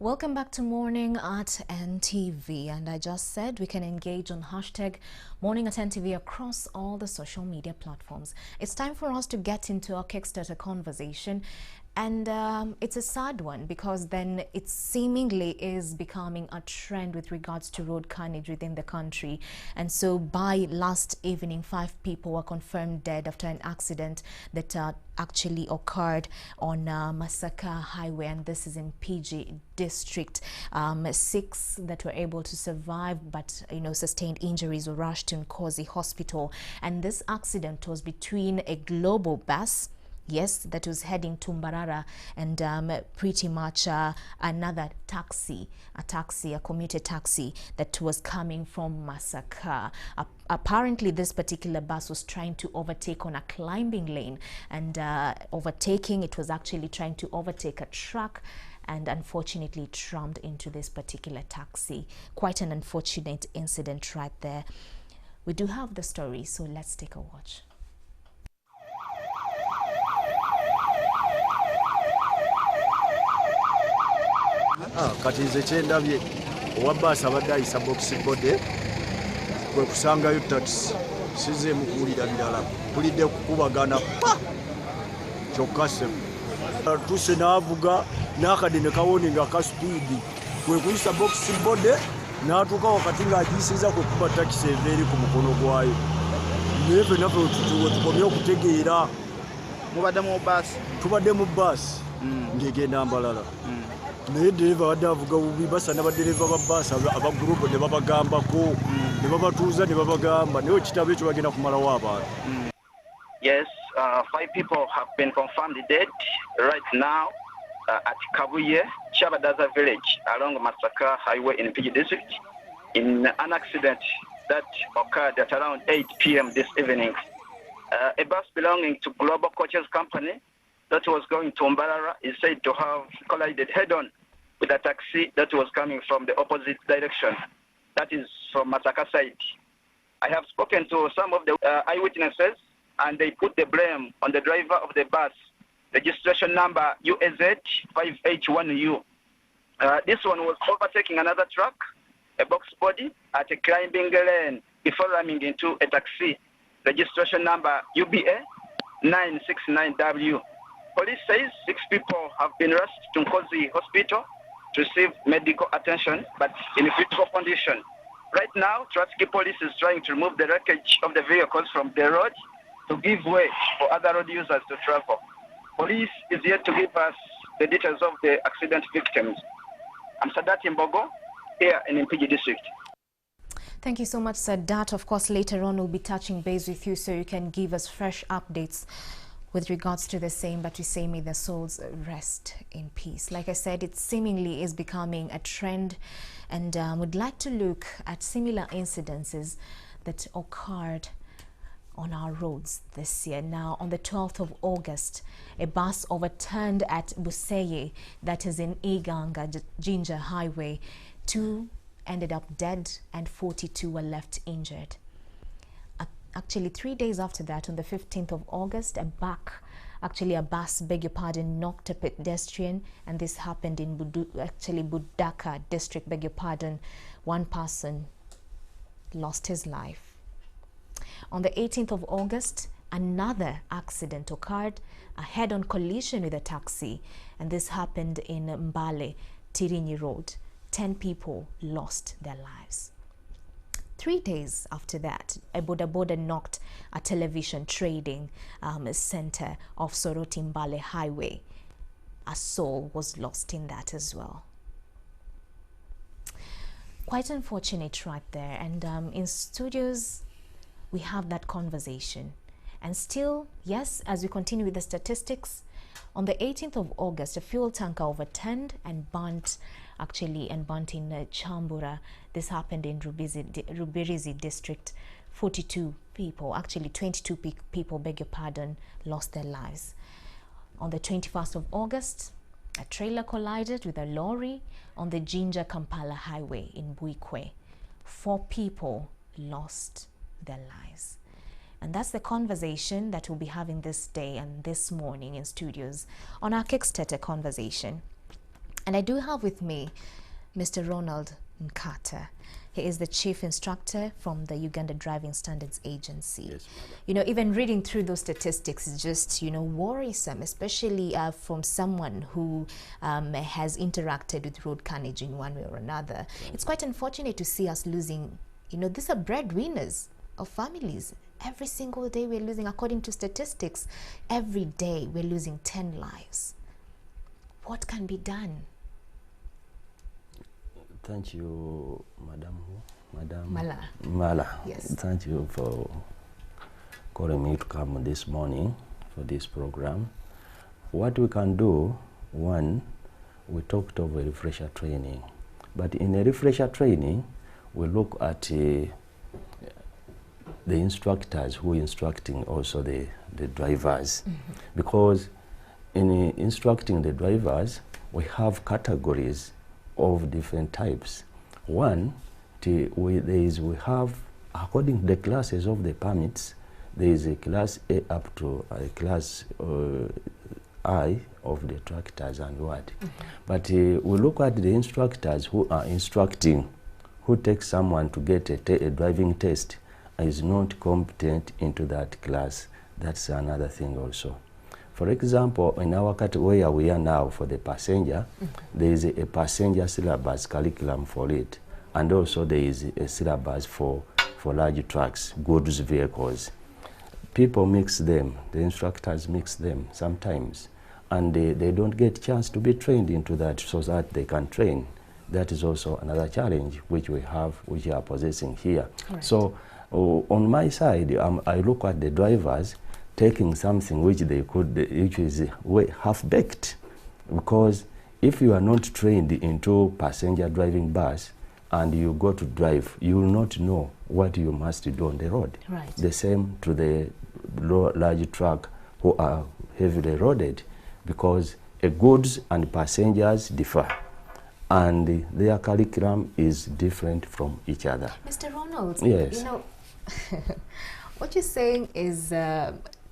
Welcome back to Morning at NTV, and I just said we can engage on hashtag Morning at NTV across all the social media platforms. It's time for us to get into our Kickstarter conversation, and it's a sad one because then it seemingly is becoming a trend with regards to road carnage within the country. And so by last evening, 5 people were confirmed dead after an accident that actually occurred on Masaka Highway, and this is in PG district. 6 that were able to survive but sustained injuries were rushed to Nkozi Hospital, and this accident was between a global bus, yes, that was heading to Mbarara, and pretty much another taxi, a commuter taxi that was coming from Masaka. Apparently, this particular bus was trying to overtake on a climbing lane, and overtaking, it was actually trying to overtake a truck, and unfortunately it rammed into this particular taxi. Quite an unfortunate incident right there. We do have the story, so let's take a watch. Kati nze kyendabye owa bbaasi abadde ayisa box bode kwe kusangayo taxi sizeemu kuwulira birala, tulidde kukubagana pa kyokka se tuse n'avuga n'akadde ne kawoninga ka supiidi kwe kuyisa box bode n'atuuka wakati ng'agiyisiza kwe kuba takisi eva eri ku mukono gwayo. Naye ffe naffe tukomye okutegeera tubadde mu bbaasi ng'egenda Mbarara. Naye dereva badde avuga bubi, basana badereva ba bbaasi abagurupu ne babagambako ne babatuuza ne babagamba naye ekitabo ekyo bagenda kumalawo abantu. Yes, 5 people have been confirmed dead right now at Kabuye, Chabadaza village along Masaka Highway in PG district in an accident that occurred at around 8 p.m. this evening. A bus belonging to Global Coaches Company that was going to Mbarara is said to have collided head-on with a taxi that was coming from the opposite direction, that is from Masaka side. I have spoken to some of the eyewitnesses, and they put the blame on the driver of the bus, registration number UAZ 581U. This one was overtaking another truck, a box body, at a climbing lane before ramming into a taxi, registration number UBA 969W. Police says 6 people have been rushed to Nkozi Hospital to receive medical attention, but in critical condition. Right now, traffic police is trying to remove the wreckage of the vehicles from the road to give way for other road users to travel. Police is yet to give us the details of the accident victims. I'm Sadat Mbogo, here in Mpigi district. Thank you so much, Sadat. Of course, later on we'll be touching base with you so you can give us fresh updates with regards to the same, but we say may the souls rest in peace. Like I said, it seemingly is becoming a trend, and would like to look at similar incidences that occurred on our roads this year. Now, on the 12th of August, a bus overturned at Buseye, that is in Iganga Ginger Highway. 2 ended up dead and 42 were left injured. Actually, 3 days after that, on the 15th of August, a bus, knocked a pedestrian, and this happened in Budaka district, 1 person lost his life. On the 18th of August, another accident occurred, a head-on collision with a taxi, and this happened in Mbale, Tirinyi Road. 10 people lost their lives. 3 days after that, a boda knocked a television trading center of Soroti Mbale Highway. A soul was lost in that as well. Quite unfortunate right there. And in studios, we have that conversation. And still, yes, as we continue with the statistics, on the 18th of August, a fuel tanker overturned and burnt in Chambura. This happened in Rubirizi district. 42 people, actually 22 people, lost their lives. On the 21st of August, a trailer collided with a lorry on the Jinja Kampala Highway in Buikwe. 4 people lost their lives. And that's the conversation that we'll be having this day and this morning in studios on our Kickstarter conversation. And I do have with me Mr. Ronald Nkata. He is the chief instructor from the Uganda Driving Standards Agency. Yes, you know, even reading through those statistics is just, you know, worrisome, especially from someone who has interacted with road carnage in one way or another. Right. It's quite unfortunate to see us losing, you know, these are breadwinners of families. Every single day we're losing, according to statistics, every day we're losing 10 lives. What can be done? Thank you, Madam Mala. Mala. Yes. Thank you for calling me to come this morning for this program. What we can do, one, we talked of a refresher training. But in a refresher training, we look at the instructors who are instructing also the drivers. Mm-hmm. Because in instructing the drivers, we have categories of different types. One, we have, according to the classes of the permits, there is a class A up to a class I of the tractors and what. Mm-hmm. But we look at the instructors who are instructing, who take someone to get a driving test, is not competent into that class. That's another thing also. For example, in our category where we are now for the passenger, there is a passenger syllabus curriculum for it. And also there is a syllabus for large trucks, goods vehicles. People mix them, the instructors mix them sometimes. And they don't get a chance to be trained into that so that they can train. That is also another challenge which we have, which we are possessing here. Correct. So on my side, I look at the drivers taking something which they could, which is half-baked. Because if you are not trained into passenger driving bus and you go to drive, you will not know what you must do on the road. Right. The same to the large truck who are heavily loaded, because goods and passengers differ. And their curriculum is different from each other. Mr. Ronald, yes. You know, what you're saying is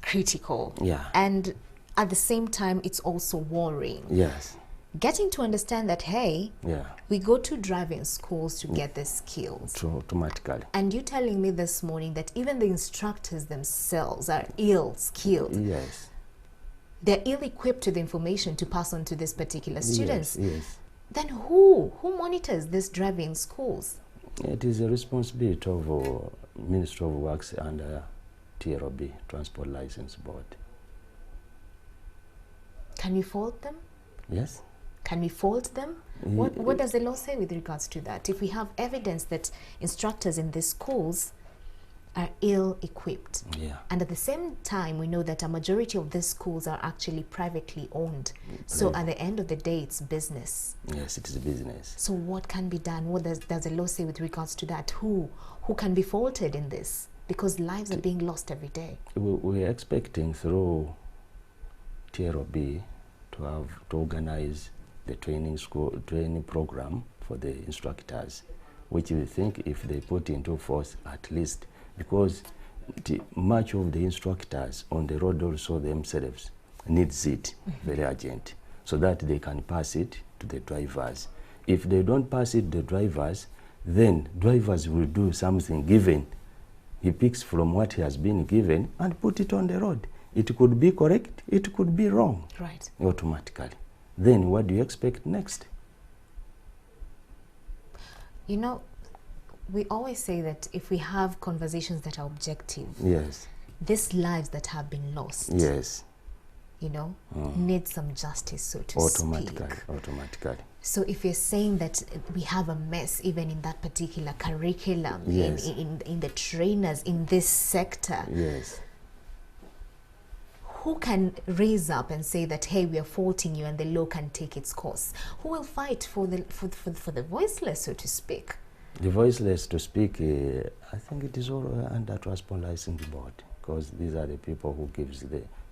critical. Yeah. And at the same time, it's also worrying. Yes. Getting to understand that, hey, yeah, we go to driving schools to get the skills. Automatically. And you telling me this morning that even the instructors themselves are ill-skilled. Yes. They're ill-equipped with information to pass on to these particular students. Yes, yes. Then who monitors these driving schools? It is a responsibility of Ministry of Works and TLB, Transport License Board. Can we fault them? Yes. Can we fault them? What does the law say with regards to that? If we have evidence that instructors in these schools are ill-equipped, yeah, and at the same time we know that a majority of these schools are actually privately owned, so at the end of the day it's business. Yes, it is a business. So what can be done? What does the law say with regards to that? Who can be faulted in this? Because lives are being lost every day. We're expecting through TLB to organize the training program for the instructors, which we think if they put into force at least, because much of the instructors on the road also themselves needs it very urgent, so that they can pass it to the drivers. If they don't pass it to the drivers, then drivers will do something given. He picks from what he has been given and put it on the road. It could be correct, it could be wrong. Right. Automatically. Then what do you expect next? You know, we always say that if we have conversations that are objective, yes, these lives that have been lost, yes, you know, need some justice, so to automatically, speak. Automatically. So if you're saying that we have a mess even in that particular curriculum, yes, in the trainers in this sector, yes, who can raise up and say that, hey, we are faulting you and the law can take its course? Who will fight for the voiceless, so to speak? The voiceless to speak, I think it is all under Transport License Board, because these are the people who gives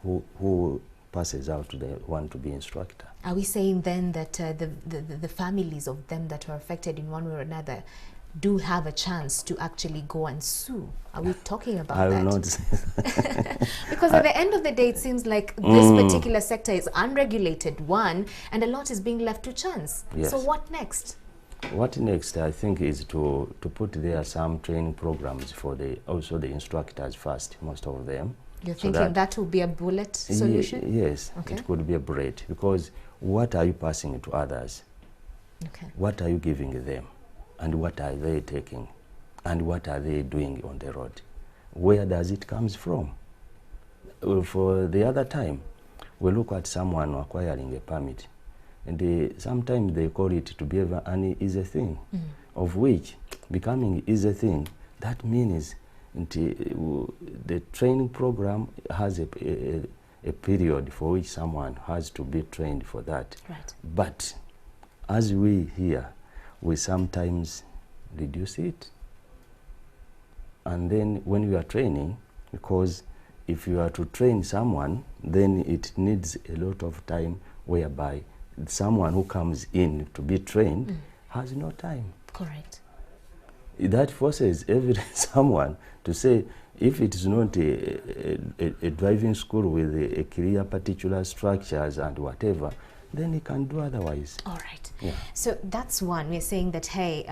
who passes out to the one to be instructor. Are we saying then that the families of them that are affected in one way or another, do have a chance to actually go and sue? Are we talking about I that? will not say that. Because at the end of the day, it seems like this particular sector is unregulated, one, and a lot is being left to chance. Yes. So what next? What next, I think, is to put there some training programs for also the instructors first, most of them. You're thinking that will be a bullet solution? Yes, Okay. it could be a bullet, because what are you passing to others? Okay. What are you giving them? And what are they taking? And what are they doing on the road? Where does it come from? For the other time, we look at someone acquiring a permit, and sometimes they call it to be an easy thing, of which becoming easy thing, that means the training program has a period for which someone has to be trained for that. Right. But as we here, we sometimes reduce it. And then when you are training, because if you are to train someone, then it needs a lot of time, whereby someone who comes in to be trained has no time. Correct. That forces someone to say, if it is not a driving school with a clear particular structures and whatever, then he can do otherwise. All right. Yeah. So that's one. We're saying that, hey,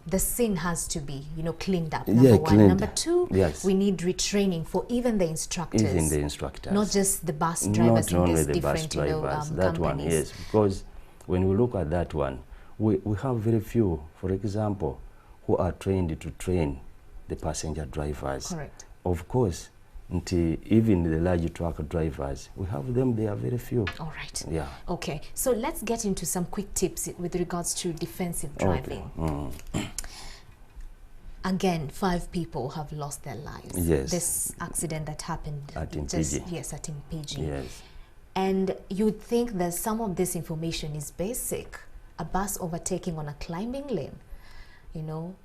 the scene has to be, cleaned up. Yeah, Number one. cleaned. Number two, Yes. we need retraining for even the instructors. Even the instructors. Not just the bus drivers Not in only these the bus different, drivers. That one, companies. yes. Because when we look at that one, we have very few, for example, who are trained to train the passenger drivers. Correct. Of course, until even the large truck drivers, we have them, they are very few. All right. Yeah. Okay, so let's get into some quick tips with regards to defensive driving. Okay. Again, 5 people have lost their lives. Yes. This accident that happened At Impigi. Yes, at Impigi. Yes. And you'd think that some of this information is basic. A bus overtaking on a climbing lane,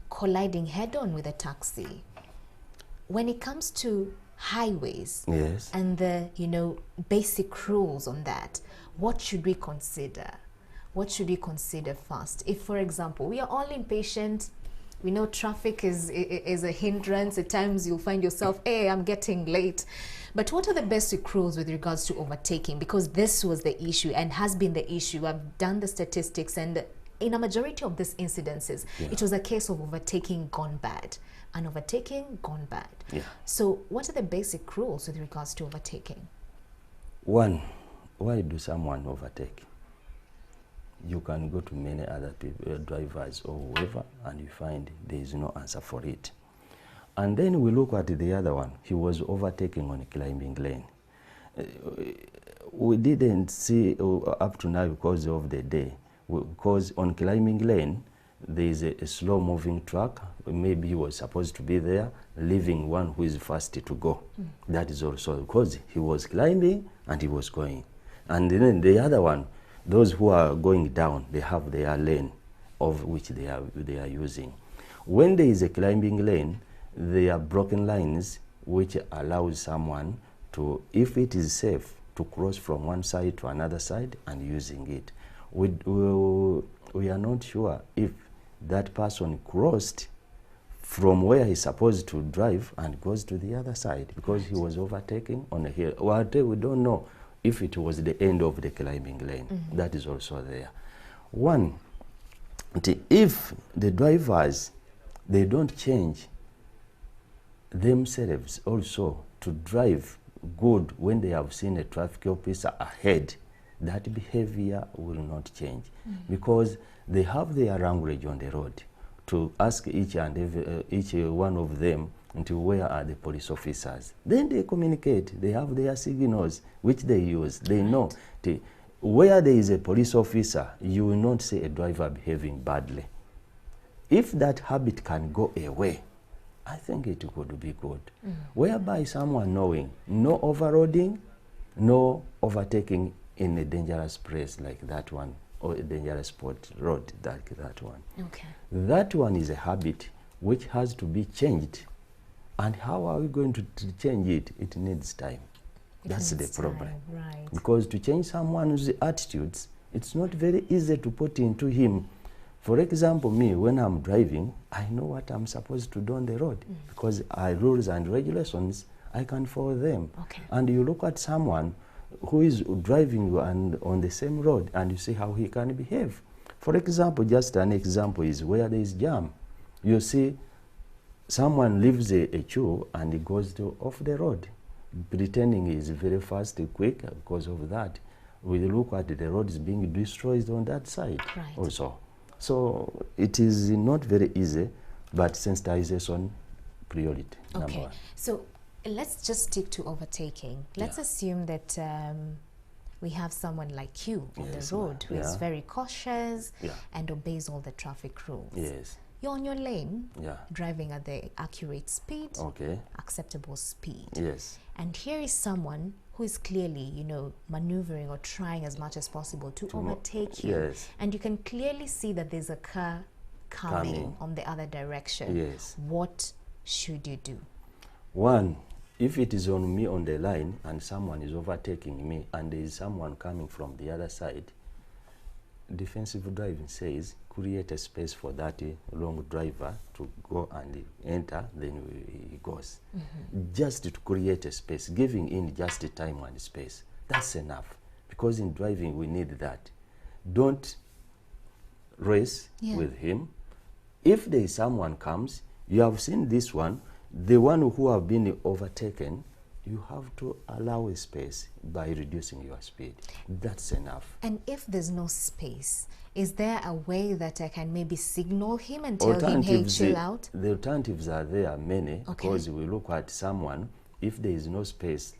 colliding head-on with a taxi. When it comes to highways, Yes. and the basic rules on that, what should we consider? What should we consider first? If, for example, we are all impatient, we know traffic is a hindrance. At times you'll find yourself, hey, I'm getting late. But what are the basic rules with regards to overtaking? Because this was the issue and has been the issue. I've done the statistics, and in a majority of these incidences, it was a case of overtaking gone bad. And overtaking gone bad. Yeah. So what are the basic rules with regards to overtaking? One, why do someone overtake? You can go to many other people, drivers or whoever, and you find there is no answer for it. And then we look at the other one. He was overtaking on a climbing lane. We didn't see up to now because of the day. Because on climbing lane, there is a slow-moving truck. Maybe he was supposed to be there, leaving one who is fast to go. That is also because he was climbing and he was going. And then the other one, those who are going down, they have their lane of which they are using. When there is a climbing lane, there are broken lines which allows someone to, if it is safe, to cross from one side to another side and using it. We are not sure if that person crossed from where he's supposed to drive and goes to the other side because he was overtaking on a hill. Well, we don't know if it was the end of the climbing lane. That is also there. One, if the drivers, they don't change themselves also to drive good when they have seen a traffic officer ahead, that behavior will not change because they have their language on the road to ask each one of them into where are the police officers. Then they communicate. They have their signals which they use. They know where there is a police officer, you will not see a driver behaving badly. If that habit can go away, I think it could be good. Whereby someone knowing no overloading, no overtaking in a dangerous place like that one, or a dangerous spot road like that one. Okay. That one is a habit which has to be changed. And how are we going to change it? It needs time. That's the problem. Right. Because to change someone's attitudes, it's not very easy to put into him For example, me, when I'm driving, I know what I'm supposed to do on the road because rules and regulations, I can follow them. Okay. And you look at someone who is driving and on the same road and you see how he can behave. For example, just an example is where there is jam. You see someone leaves a queue and he goes off the road, pretending he is very fast and quick. Because of that, we look at the road is being destroyed on that side also. So it is not very easy, but sensitization priority, number one. So let's just stick to overtaking. Let's assume that we have someone like you on the road who is very cautious and obeys all the traffic rules. Yes. You're on your lane, driving at the accurate speed, acceptable speed. Yes. And here is someone who is clearly, you know, maneuvering or trying as much as possible to overtake you. Yes. And you can clearly see that there's a car coming on the other direction. Yes. What should you do? One, if it is on me on the line and someone is overtaking me and there is someone coming from the other side, defensive driving says create a space for that wrong driver to go and enter, then he goes. Just to create a space, giving in just the time and space. That's enough. Because in driving we need that. Don't race with him. If there is someone comes, you have seen this one, the one who have been overtaken, you have to allow a space by reducing your speed. That's enough. And if there's no space, is there a way that I can maybe signal him and tell him, hey, chill out? The alternatives are there many, because we look at someone, if there is no space,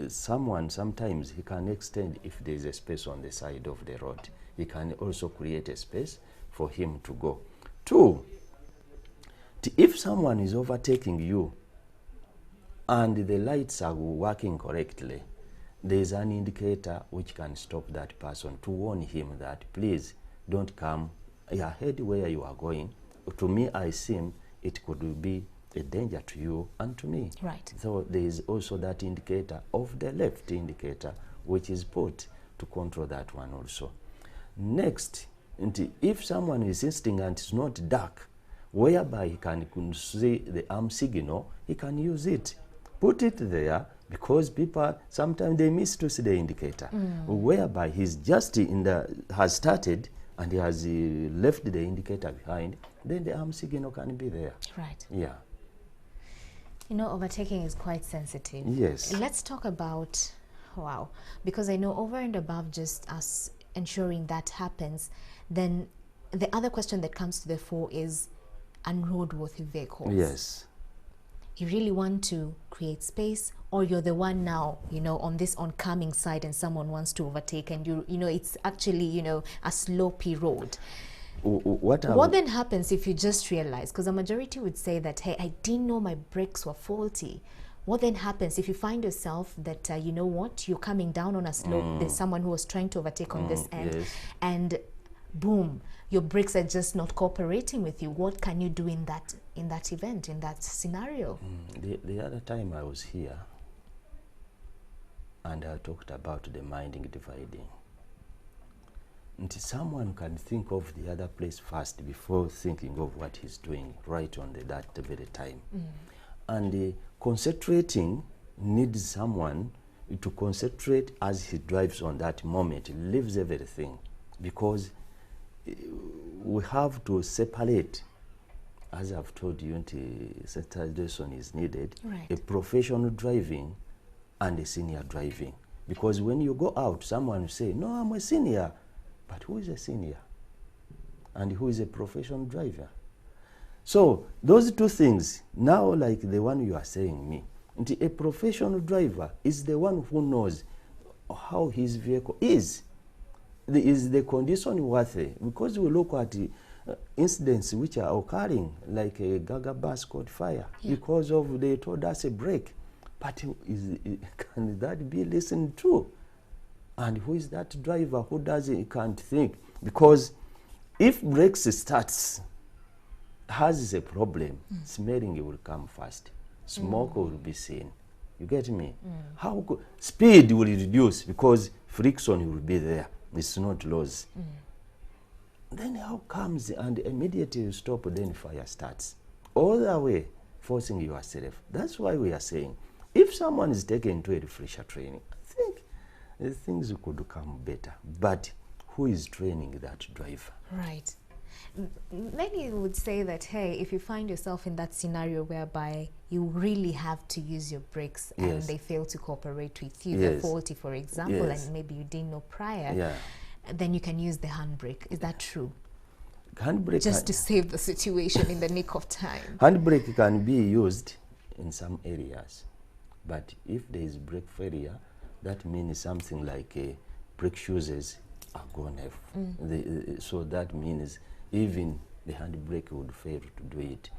someone sometimes he can extend if there is a space on the side of the road. He can also create a space for him to go. Two, if someone is overtaking you and the lights are working correctly, there is an indicator which can stop that person to warn him that please don't come ahead where you are going. To me, I seem it could be a danger to you and to me. Right. So there is also that indicator of the left indicator which is put to control that one also. Next, if someone is insisting and it's not dark, whereby he can see the arm signal, he can use it. Put it there, because people sometimes they miss to see the indicator, whereby he's just has started and he has left the indicator behind, then the arm signal can be there. Right. Yeah. You know, overtaking is quite sensitive. Yes. Let's talk about, because I know over and above just us ensuring that happens, then the other question that comes to the fore is unroadworthy vehicles. Yes. You really want to create space, or you're the one now, you know, on this oncoming side and someone wants to overtake and you know, it's actually, you know, a slopey road. What then happens if you just realize, because a majority would say that, hey, I didn't know my brakes were faulty. What then happens if you find yourself that, you know what, you're coming down on a slope, there's someone who was trying to overtake on this end, and boom, your brakes are just not cooperating with you? What can you do in that event, in that scenario? The other time I was here and I talked about the minding dividing. And someone can think of the other place first before thinking of what he's doing right on that very time. And concentrating needs someone to concentrate as he drives on that moment, leaves everything, because we have to separate, as I've told you, sensitization is needed, a professional driving and a senior driving. Because when you go out, someone will say, no, I'm a senior. But who is a senior? And who is a professional driver? So those two things, now like the one you are saying me, a professional driver is the one who knows how his vehicle is. Is the condition worthy? Because we look at incidents which are occurring, like a Gaga bus caught fire because of they told us a brake. But can that be listened to? And who is that driver who can't think? Because if brakes starts, has a problem, smelling will come first. Smoke will be seen. You get me? How speed will reduce because friction will be there. It's not loss. Then how comes and immediately you stop, then fire starts. All the way forcing yourself. That's why we are saying, if someone is taken to a refresher training, I think things could come better. But who is training that driver? Right. Many would say that, hey, if you find yourself in that scenario whereby you really have to use your brakes and Yes. they fail to cooperate with you, Yes. they're faulty, for example, Yes. and maybe you didn't know prior, Yeah. then you can use the handbrake. Is that true? Handbrake Just to save the situation in the nick of time. handbrake can be used in some areas, but if there is brake failure, that means something like brake shoes are gone off. So that means even the handbrake would fail to do it.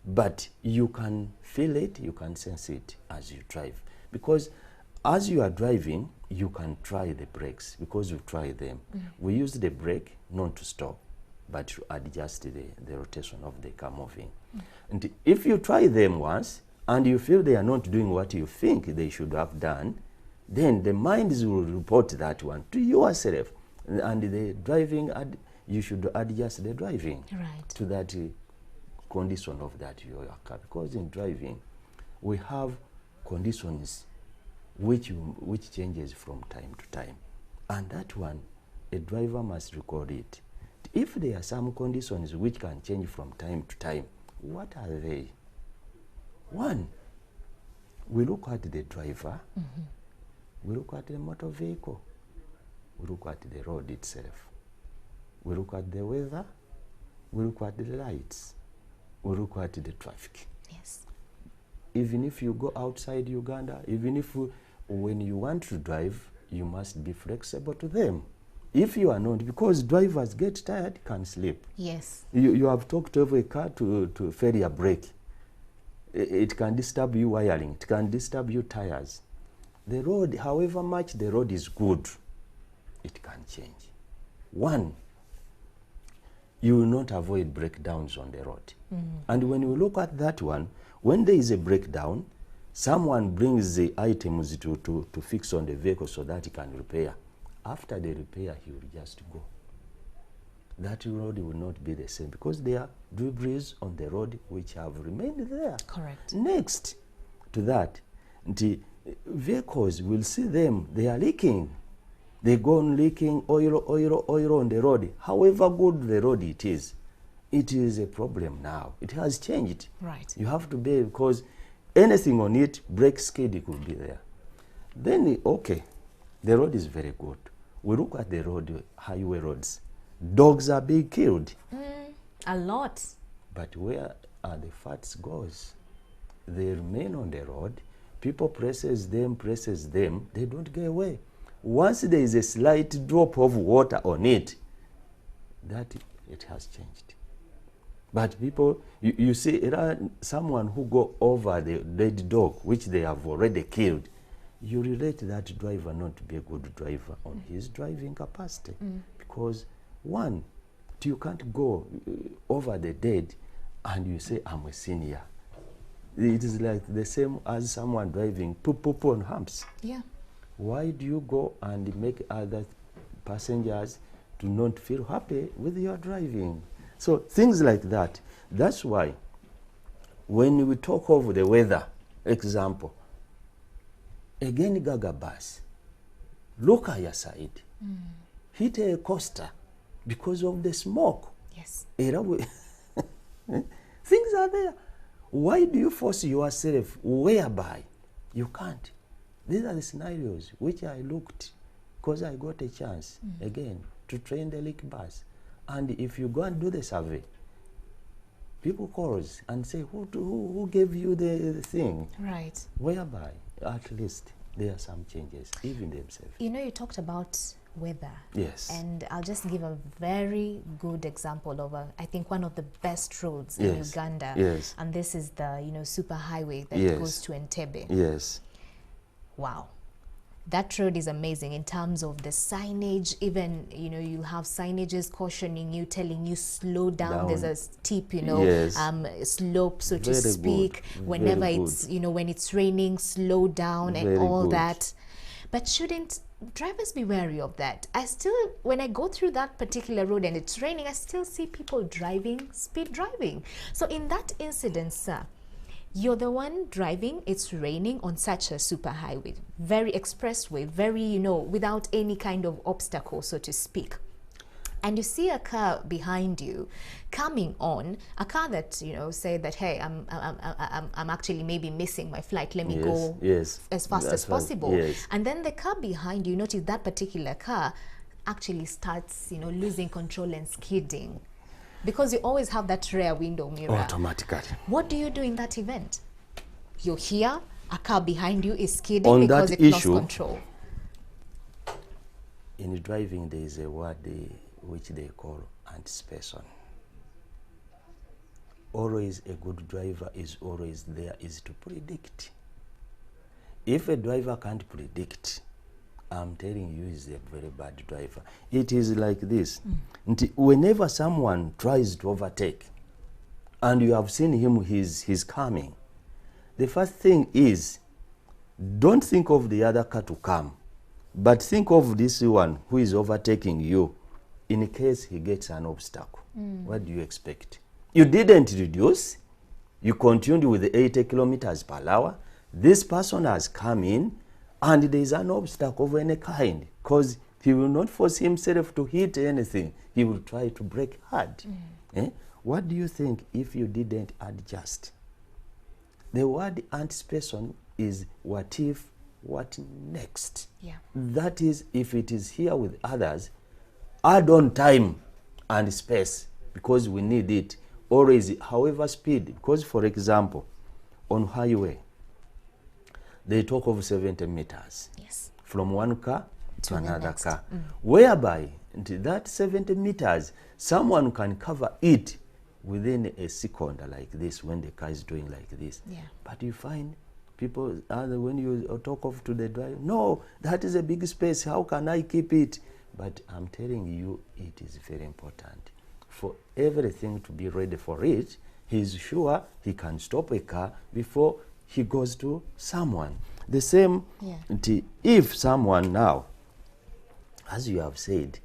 But you can feel it, you can sense it as you drive. Because as you are driving, you can try the brakes, because you try them. We use the brake not to stop, but to adjust the rotation of the car moving. And if you try them once and you feel they are not doing what you think they should have done, then the minds will report that one to yourself. And the driving, you should adjust the driving Right. to that condition of that your car. Because in driving, we have conditions which changes from time to time. And that one, a driver must record it. If there are some conditions which can change from time to time, what are they? One, we look at the driver, we look at the motor vehicle, we look at the road itself, we look at the weather, we look at the lights, we look at the traffic. Yes. Even if you go outside Uganda, even if when you want to drive, you must be flexible to them. If you are not, because drivers get tired, can sleep. Yes. You have talked of a car to failure brake. It can disturb you wiring, it can disturb your tires. The road, however much the road is good, it can change. One, you will not avoid breakdowns on the road. And when you look at that one, when there is a breakdown, someone brings the items to fix on the vehicle so that he can repair. After the repair, he will just go. That road will not be the same because there are debris on the road which have remained there. Correct. Next to that, the vehicles will see them, they are leaking. They go on leaking oil on the road. However good the road it is a problem now. It has changed. Right. You have to be, because anything on it, brake skid could be there. Then, okay, the road is very good. We look at the road, highway roads. Dogs are being killed. A lot. But where are the fats goes? They remain on the road. People presses them, they don't get away. Once there is a slight drop of water on it, that it has changed. But people, you see, someone who go over the dead dog, which they have already killed, you relate that driver not to be a good driver on his driving capacity. Because one, you can't go over the dead and you say, I'm a senior. It is like the same as someone driving poop on humps. Yeah. Why do you go and make other passengers to not feel happy with your driving? So things like that. That's why when we talk of the weather, example, again Gaga bus, look at your side, hit a coaster because of the smoke. Yes. Things are there. Why do you force yourself whereby you can't? These are the scenarios which I looked, because I got a chance again to train the leak bus. And if you go and do the survey, people calls and say, who gave you the thing? Right. Whereby at least there are some changes, even themselves. You know, you talked about weather. Yes. And I'll just give a very good example of I think one of the best roads in Yes. Uganda. Yes. And this is the, super highway that Yes. goes to Entebbe. Yes. Wow. That road is amazing in terms of the signage. Even, you'll have signages cautioning you, telling you slow down. There's a steep, Yes. slope, so to Very good. speak. Whenever Very it's, when it's raining, slow down and Very all good. that. But shouldn't drivers be wary of that. I still, when I go through that particular road and it's raining, I still see people driving, speed driving. So in that incident, sir, you're the one driving, it's raining on such a super highway, very expressway, very, you know, without any kind of obstacle, so to speak. And you see a car behind you coming on, a car that, you know, say that, hey, I'm actually maybe missing my flight, let me go as fast as possible. And then the car behind you, notice that particular car actually starts, you know, losing control and skidding. Because you always have that rear window mirror. Automatically. What do you do in that event? You're here, a car behind you is skidding On because that it lost issue, control. In driving, there is a word which they call anticipation. Always a good driver is always there is to predict. If a driver can't predict, I'm telling you, he's a very bad driver. It is like this. Whenever someone tries to overtake, and you have seen him, he's coming, the first thing is, don't think of the other car to come, but think of this one who is overtaking you in case he gets an obstacle. What do you expect? You didn't reduce, you continued with 80 kilometers per hour, this person has come in, and there is an obstacle of any kind, because he will not force himself to hit anything. He will try to brake hard. What do you think if you didn't adjust? The word anticipation is what if, what next? Yeah. That is, if it is here with others, add on time and space, because we need it. Always, however speed, because for example, on highway, they talk of 70 meters from one car to another car, whereby that 70 meters, someone can cover it within a second like this when the car is doing like this. But you find people, when you talk of to the driver, no, that is a big space, how can I keep it? But I'm telling you, it is very important for everything to be ready for it. He's sure he can stop a car before he goes to someone. The same, if someone now, as you have said,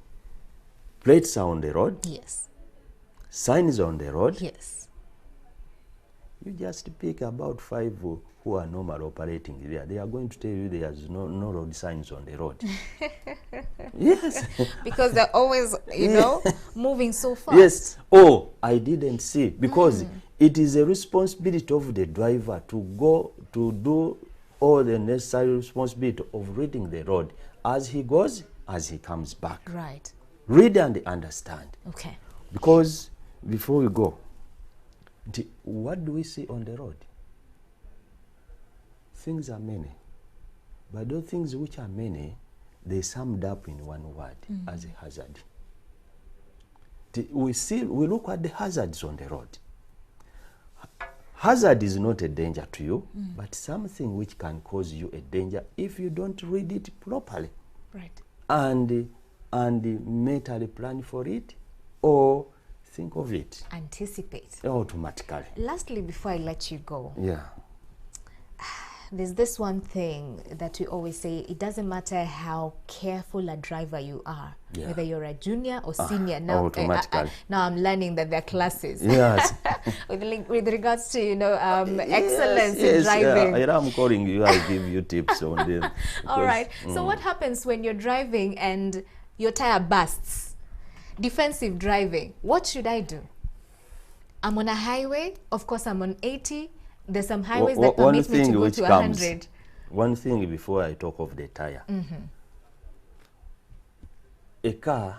plates are on the road, signs on the road, you just pick about 5 who are normal operating there. They are going to tell you there's no road signs on the road. Because they're always, you know, moving so fast. Oh, I didn't see. Because it is a responsibility of the driver to go to do all the necessary responsibility of reading the road as he goes, as he comes back. Right. Read and understand. Okay. Because before we go, what do we see on the road? Things are many. But those things which are many, they summed up in one word, as a hazard. We look at the hazards on the road. Hazard is not a danger to you, but something which can cause you a danger if you don't read it properly. Right. And mentally plan for it, or think of it. Anticipate. Automatically. Lastly, before I let you go, there's this one thing that we always say, it doesn't matter how careful a driver you are, whether you're a junior or senior. Now, now I'm learning that there are classes. with regards to, you know, excellence in driving. I'm calling you, I'll give you tips on them. All right. So what happens when you're driving and your tire bursts? Defensive driving. What should I do? I'm on a highway. Of course, I'm on 80. There's some highways that permit me to go to 100. One thing before I talk of the tire. A car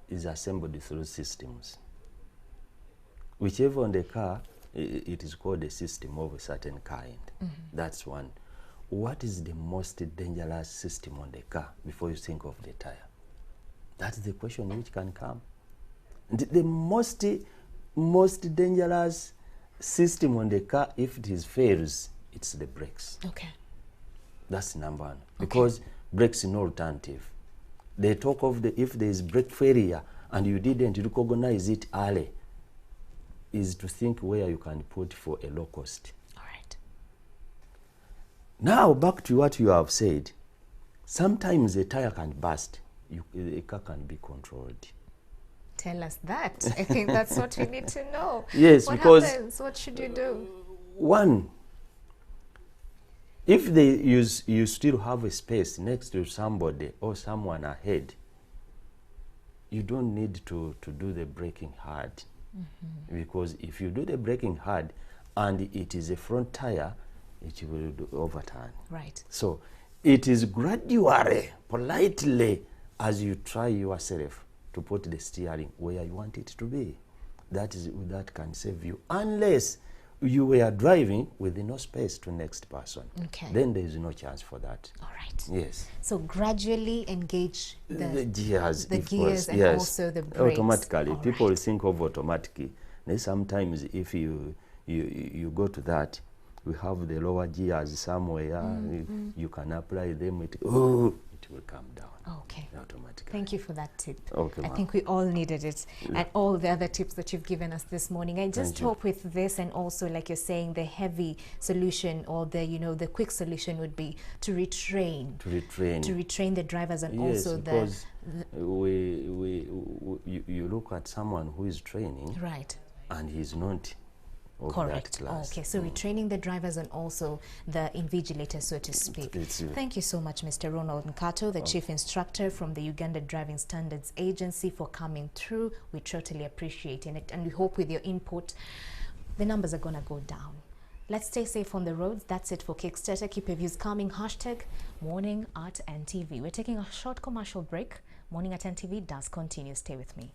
is assembled through systems. Whichever on the car, it is called a system of a certain kind. That's one. What is the most dangerous system on the car before you think of the tire? That's the question which can come. The most dangerous system on the car, if it fails, it's the brakes. Okay. That's number one. Because brakes is no alternative. They talk of if there is brake failure and you didn't recognize it early, is to think where you can put for a low cost. All right. Now back to what you have said. sometimes a tire can burst. A car can be controlled. Tell us that. I think that's what we need to know. Yes, what because happens? What should you do? One, if you still have a space next to somebody or someone ahead, you don't need to do the braking hard. Because if you do the braking hard and it is a front tire, it will overturn. Right. So it is gradually, politely, as you try yourself to put the steering where you want it to be. That can save you, unless you were driving with no space to next person. Okay. Then there is no chance for that. All right. Yes. So gradually engage The gears, the of gears course, and yes. also the brakes. Automatically. All People right. think of automatic. Then sometimes if you go to that, we have the lower gears somewhere. You can apply them. It will come down. Okay. Automatically. Thank you for that tip. Okay, I ma'am. think we all needed it, and all the other tips that you've given us this morning. I just Thank you. hope with this, and also like you're saying, the heavy solution or the quick solution would be to retrain. To retrain The drivers, and yes, also because you look at someone who is training right. and he's not of Correct. that class. Okay, so retraining the drivers and also the invigilators, so to speak. Thank you so much, Mr. Ronald Nkato, the Chief Instructor from the Uganda Driving Standards Agency, for coming through. We totally appreciate it, and we hope with your input, the numbers are going to go down. Let's stay safe on the roads. That's it for Kickstarter. Keep your views coming. #Morning at NTV. We're taking a short commercial break. Morning at NTV does continue. Stay with me.